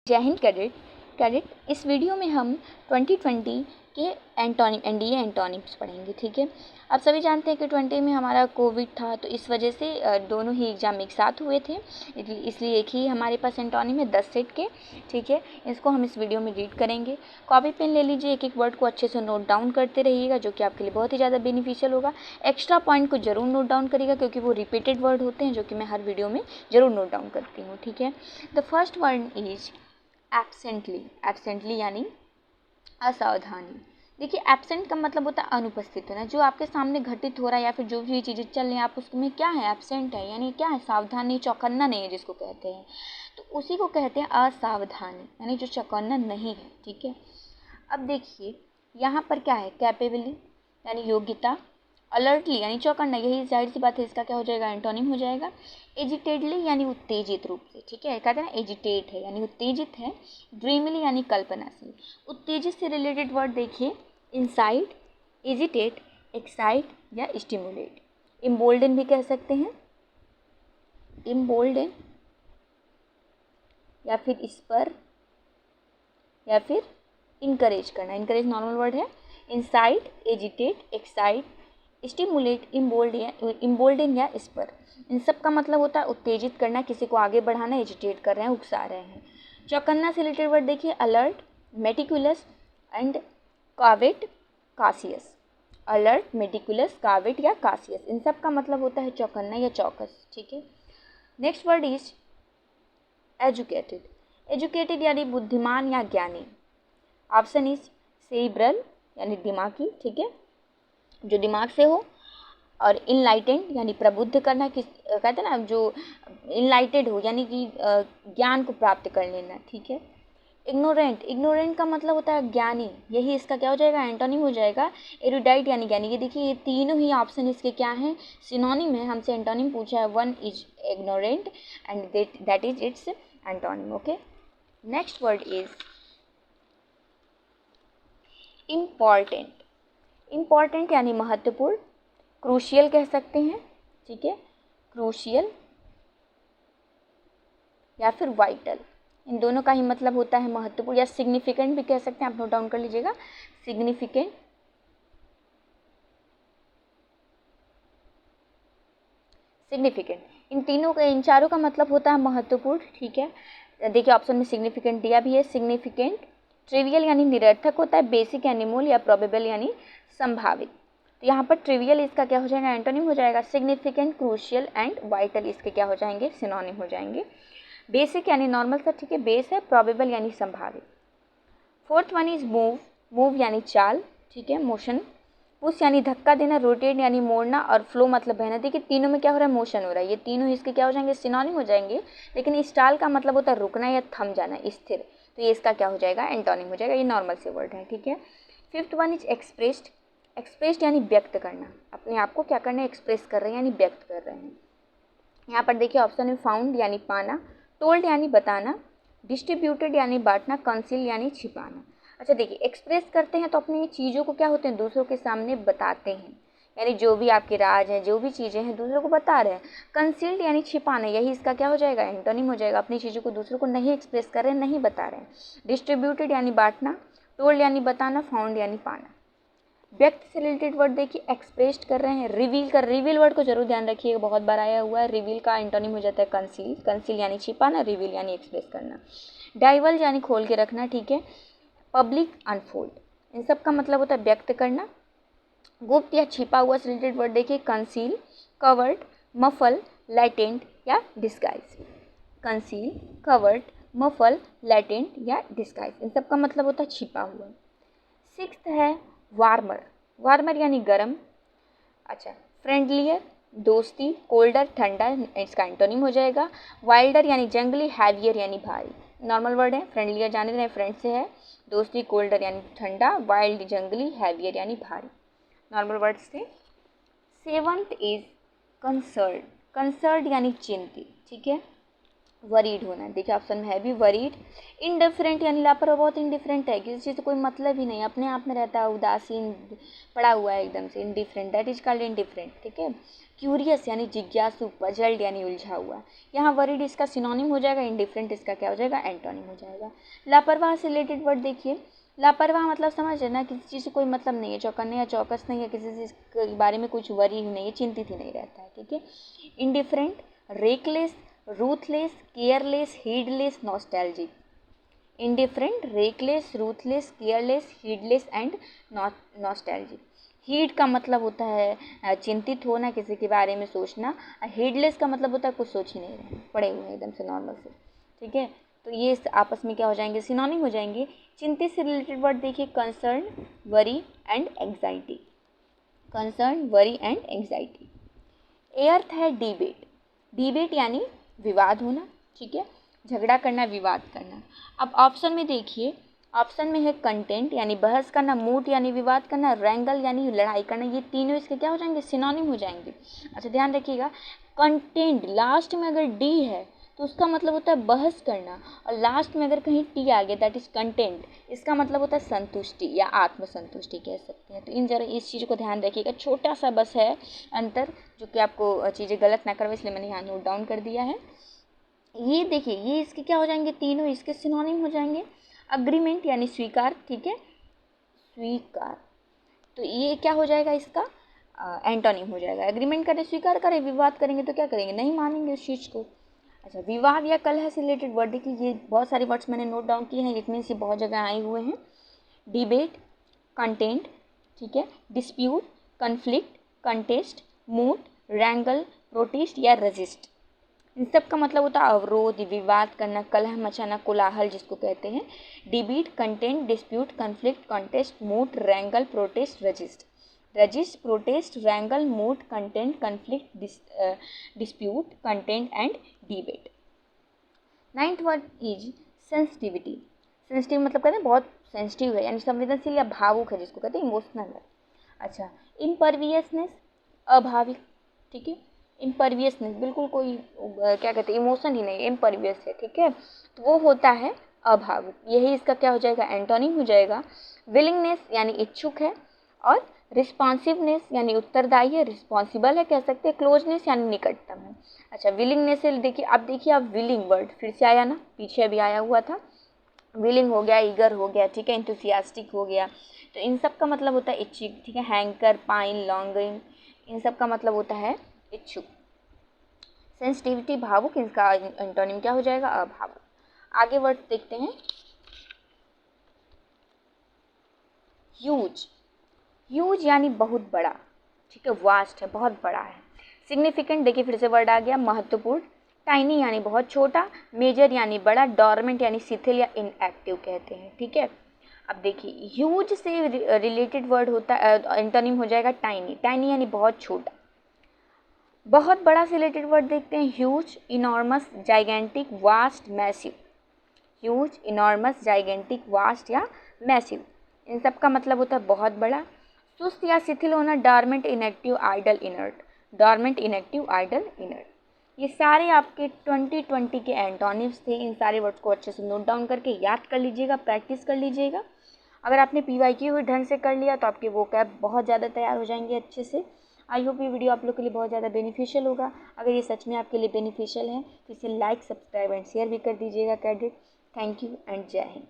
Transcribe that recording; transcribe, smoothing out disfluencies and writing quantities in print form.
जय हिंद कैडेट। इस वीडियो में हम 2020 के एनडीए एंटोनिम्स पढ़ेंगे। ठीक है, आप सभी जानते हैं कि 20 में हमारा कोविड था, तो इस वजह से दोनों ही एग्ज़ाम एक साथ हुए थे, इसलिए एक ही हमारे पास एंटोनिम है 10 सेट के। ठीक है, इसको हम इस वीडियो में रीड करेंगे। कॉपी पेन ले लीजिए, एक एक वर्ड को अच्छे से नोट डाउन करते रहिएगा, जो कि आपके लिए बहुत ही ज़्यादा बेनिफिशियल होगा। एक्स्ट्रा पॉइंट को जरूर नोट डाउन करिएगा, क्योंकि वो रिपीटेड वर्ड होते हैं, जो कि मैं हर वीडियो में ज़रूर नोट डाउन करती हूँ। ठीक है, द फर्स्ट वर्ड इज एब्सेंटली यानी असावधानी। देखिए, एब्सेंट का मतलब होता है अनुपस्थित होना। जो आपके सामने घटित हो रहा है या फिर जो भी चीज़ें चल रही हैं, आप उसमें क्या है, एब्सेंट है, यानी क्या है, सावधान नहीं, चौकन्ना नहीं है जिसको कहते हैं, तो उसी को कहते हैं असावधानी, यानी जो चौकन्ना नहीं है। ठीक है, अब देखिए यहाँ पर क्या है, कैपेबली यानी योग्यता, अलर्टली यानी चौकन्ना, यही जाहिर सी बात है, इसका क्या हो जाएगा, एंटोनिम हो जाएगा। एजिटेडली यानी उत्तेजित रूप से। ठीक है, कहते हैं ना एजिटेट है यानी उत्तेजित है। ड्रीमली यानी कल्पना से। उत्तेजित से रिलेटेड वर्ड देखिए, इंसाइट, एजिटेट, एक्साइट या स्टिमुलेट। इम्बोल्डन भी कह सकते हैं, इम्बोल्डन या फिर स्पर या फिर इनकरेज करना। इनकरेज नॉर्मल वर्ड है। इंसाइट, एजिटेट, एक्साइट, स्टिमुलेट, इम्बोल्डन या स्पर, इन सब का मतलब होता है उत्तेजित करना, किसी को आगे बढ़ाना, एजिटेट कर रहे हैं, उकसा रहे हैं। चौकन्ना से रिलेटेड वर्ड देखिए, alert, meticulous and caveat, cautious. Alert, meticulous, caveat या कासियस, इन सब का मतलब होता है चौकन्ना या चौकस। ठीक है, next word is educated. Educated यानी बुद्धिमान या ज्ञानी। ऑप्शन इज सेरिब्रल यानी दिमागी, ठीक है, जो दिमाग से हो, और इनलाइटेंड यानी प्रबुद्ध करना, किस कहते हैं ना, जो इनलाइटेड हो यानी कि ज्ञान को प्राप्त कर लेना। ठीक है, इग्नोरेंट, इग्नोरेंट का मतलब होता है ज्ञानी, यही इसका क्या हो जाएगा, एंटोनिम हो जाएगा। एरुडाइट यानी ज्ञानी। ये देखिए, ये तीनों ही ऑप्शन इसके क्या हैं, सिनोनिम है। हमसे एंटोनिम पूछा है, one is ignorant and that is it's antonym. Okay, next word is important. Important यानी महत्वपूर्ण, क्रूशियल कह सकते हैं। ठीक है, क्रूशियल या फिर वाइटल, इन दोनों का ही मतलब होता है महत्वपूर्ण, या सिग्निफिकेंट भी कह सकते हैं, आप नोट डाउन कर लीजिएगा, सिग्निफिकेंट, सिग्निफिकेंट, इन चारों का मतलब होता है महत्वपूर्ण। ठीक है, देखिए ऑप्शन में सिग्निफिकेंट दिया भी है, सिग्निफिकेंट। ट्रिवियल यानी निरर्थक होता है, बेसिक यानी मूल, या प्रोबेबल यानी संभावित। तो यहाँ पर ट्रिवियल इसका क्या हो जाएगा, एंटोनिम हो जाएगा। सिग्निफिकेंट, क्रूशियल एंड वाइटल इसके क्या हो जाएंगे, सिनोनिम हो जाएंगे। बेसिक यानी नॉर्मल सा, ठीक है, बेस है। प्रोबेबल यानी संभावित। Fourth one is move, move यानी चाल, ठीक है, मोशन। पुश यानी धक्का देना, रोटेट यानी मोड़ना, और फ्लो मतलब बहना। देखिए तीनों में क्या हो रहा है, मोशन हो रहा है, ये तीनों इसके क्या हो जाएंगे, सिनोनिम हो जाएंगे। लेकिन स्टाल का मतलब होता है रुकना या थम जाना, स्थिर, तो ये इसका क्या हो जाएगा, एंटोनिम हो जाएगा। ये नॉर्मल से वर्ड है। ठीक है, fifth one is expressed. Expressed यानी व्यक्त करना, अपने आप को क्या करना है, एक्सप्रेस कर रहे हैं यानी व्यक्त कर रहे हैं। यहाँ पर देखिए ऑप्शन में फाउंड यानी पाना, टोल्ड यानी बताना, डिस्ट्रीब्यूटेड यानी बांटना, कंसील यानी छिपाना। अच्छा देखिए, एक्सप्रेस करते हैं तो अपनी चीज़ों को क्या होते हैं, दूसरों के सामने बताते हैं, यानी जो भी आपके राज हैं, जो भी चीज़ें हैं, दूसरों को बता रहे हैं। कंसील्ड यानी छिपाना, यही इसका क्या हो जाएगा, एंटोनिम हो जाएगा। अपनी चीज़ों को दूसरों को नहीं एक्सप्रेस कर रहे हैं, नहीं बता रहे हैं। डिस्ट्रीब्यूटेड यानी बांटना, टोल्ड यानी बताना, फाउंड यानी पाना। व्यक्त से रिलेटेड वर्ड देखिए, एक्सप्रेस्ड कर रहे हैं। रिवील कर, रिवील वर्ड को जरूर ध्यान रखिएगा, बहुत बार आया हुआ है। रिवील का एंटोनिम हो जाता है कंसील, कंसील यानी छिपाना, रिवील यानी एक्सप्रेस करना। डाइवल्ज यानी खोल के रखना, ठीक है। पब्लिक, अनफोल्ड, इन सब का मतलब होता है व्यक्त करना। गुप्त या छिपा हुआ से रिलेटेड वर्ड देखिए, कंसील, कवर्ड, मफल, लैटेंट या disguise. Conceal, covered, muffle, latent या डिस्गाइज, इन सब का मतलब होता है छिपा हुआ। सिक्स्थ है वार्मर, वार्मर यानी गर्म। अच्छा, फ्रेंडलियर, दोस्ती, कोल्डर, ठंडा, इसका एंटोनिम हो जाएगा। वाइल्डर यानी जंगली, हैवियर यानी भारी, नॉर्मल वर्ड है। फ्रेंडलियर जाने रहे, फ्रेंड से है। दोस्ती, कोल्डर यानी ठंडा, वाइल्ड जंगली, हैवियर यानी भारी, नॉर्मल वर्ड से। सेवंथ इज कंसर्न, कंसर्न यानी चिंतित, ठीक है। वरीड होना, देखिए ऑप्शन में है भी वरीड। इनडिफरेंट यानी लापरवाह, बहुत इनडिफरेंट है, किसी चीज़ से कोई मतलब ही नहीं, अपने आप में रहता है, उदासीन पड़ा हुआ है एकदम से, indifferent, that is called indifferent, ठीक है। क्यूरियस यानी जिज्ञासु, पजल्ड यानी उलझा हुआ, यहाँ वरीड इसका सिनोनिम हो जाएगा, इनडिफरेंट इसका क्या हो जाएगा, एंटोनिम हो जाएगा। लापरवाह से रिलेटेड वर्ड देखिए, लापरवाह मतलब समझ है ना, किसी चीज़ से कोई मतलब नहीं है, चौकन्ने या चौकस नहीं है, किसी चीज़ के बारे में कुछ वरी नहीं है, चिंतित ही नहीं रहता है, ठीक है। Indifferent, reckless, ruthless, careless, heedless, nostalgic. Indifferent, reckless, ruthless, careless, heedless and nostalgic. Heed का मतलब होता है चिंतित होना, किसी के बारे में सोचना। हीडलेस का मतलब होता है कुछ सोच ही नहीं रहे, पड़े हुए हैं एकदम से नॉर्मल से, ठीक है। तो ये आपस में क्या हो जाएंगे, सिनोनिम हो जाएंगे। चिंतित से रिलेटेड वर्ड देखिए, concern, worry and anxiety. Concern, worry and anxiety. एर्थ है डिबेट, डिबेट यानी विवाद होना, ठीक है, झगड़ा करना, विवाद करना। अब ऑप्शन में देखिए, ऑप्शन में है कंटेंट यानी बहस करना, मूड यानी विवाद करना, रैंगल यानी लड़ाई करना, ये तीनों इसके क्या हो जाएंगे, सिनोनिम हो जाएंगे। अच्छा ध्यान रखिएगा, कंटेंट लास्ट में अगर डी है तो उसका मतलब होता है बहस करना, और लास्ट में अगर कहीं टी आ गया दैट इज कंटेंट, इसका मतलब होता है संतुष्टि या आत्मसंतुष्टि कह सकते हैं। तो इन जरा इस चीज़ को ध्यान रखिएगा, छोटा सा बस है अंतर, जो कि आपको चीज़ें गलत ना करवाए, इसलिए मैंने यहाँ नोट डाउन कर दिया है। ये देखिए, ये इसके क्या हो जाएंगे, तीनों इसके सिनोनिम हो जाएंगे। अग्रीमेंट यानी स्वीकार, ठीक है, स्वीकार, तो ये क्या हो जाएगा, इसका एंटोनिम हो जाएगा। एग्रीमेंट करें, स्वीकार करें, विवाद करेंगे तो क्या करेंगे, नहीं मानेंगे उस चीज़ को। अच्छा, विवाद या कलह से रिलेटेड वर्ड देखिए, ये बहुत सारे वर्ड्स मैंने नोट डाउन किए हैं, इट मीन्स ये बहुत जगह आए हुए हैं। डिबेट, कंटेंट, ठीक है, dispute, conflict, contest, mood, रैंगल, protest या रजिस्ट। इन सब का मतलब होता है अवरोध, विवाद करना, कलह मचाना, कोलाहल जिसको कहते हैं। Debate, content, dispute, conflict, contest, mood, रैंगल, protest, resist. Resist, protest, रैंगल, mood, content, conflict, dispute, content and debate. Ninth word is sensitivity. Sensitive मतलब कहते हैं बहुत सेंसिटिव है, यानी संवेदनशील या भावुक है, जिसको कहते हैं इमोशनल है। अच्छा, इम्परवियसनेस, अभाविक, ठीक है, इम्परवियसनेस बिल्कुल कोई क्या कहते हैं इमोशन ही नहीं, इम्परवियस है, ठीक है, तो वो होता है अभावुक, यही इसका क्या हो जाएगा, एंटोनिम हो जाएगा। विलिंगनेस यानी इच्छुक है, और रिस्पॉन्सिवनेस यानी उत्तरदायी है, रिस्पॉन्सिबल है कह सकते हैं, क्लोजनेस यानी निकटतम है। अच्छा, विलिंगनेस से देखिए, अब देखिए आप विलिंग वर्ड फिर से आया ना, पीछे भी आया हुआ था, विलिंग हो गया, ईगर हो गया, ठीक है, इंथुसियास्टिक हो गया, तो इन सब का मतलब होता है इच्छुक, ठीक है, हैंकर, पाइन, लॉन्गिंग, इन सब का मतलब होता है इच्छुक। सेंसिटिविटी भावुक, इनका एंटोनिम क्या हो जाएगा, अभावुक। आगे वर्ड देखते हैं, ह्यूज। ह्यूज यानी बहुत बड़ा, ठीक है, वास्ट है, बहुत बड़ा है। सिग्निफिकेंट देखिए फिर से वर्ड आ गया, महत्वपूर्ण। टाइनी यानी बहुत छोटा, मेजर यानी बड़ा, डॉर्मेंट यानी शिथिल या इनएक्टिव कहते हैं, ठीक है। अब देखिए, ह्यूज से रिलेटेड वर्ड होता है, एंटोनिम हो जाएगा टाइनी। टाइनी यानी बहुत छोटा। बहुत बड़ा से रिलेटेड वर्ड देखते हैं, huge, enormous, gigantic, vast, massive. Huge, enormous, gigantic, vast या मैसिव, इन सब का मतलब होता है बहुत बड़ा। सुस्त या शिथिल होना, dormant, inactive, idle, inert. Dormant, inactive, idle, inert, ये सारे आपके 2020 के एंटोनिम्स थे। इन सारे वर्ड्स को अच्छे से नोट डाउन करके याद कर लीजिएगा, प्रैक्टिस कर लीजिएगा। अगर आपने PYQ ढंग से कर लिया तो आपके वोकैब बहुत ज़्यादा तैयार हो जाएंगे अच्छे से। आई होप ये वीडियो आप लोग के लिए बहुत ज़्यादा बेनिफिशियल होगा। अगर ये सच में आपके लिए बेनिफिशियल है तो इसे लाइक, सब्सक्राइब एंड शेयर भी कर दीजिएगा कैडेट। थैंक यू एंड जय हिंद।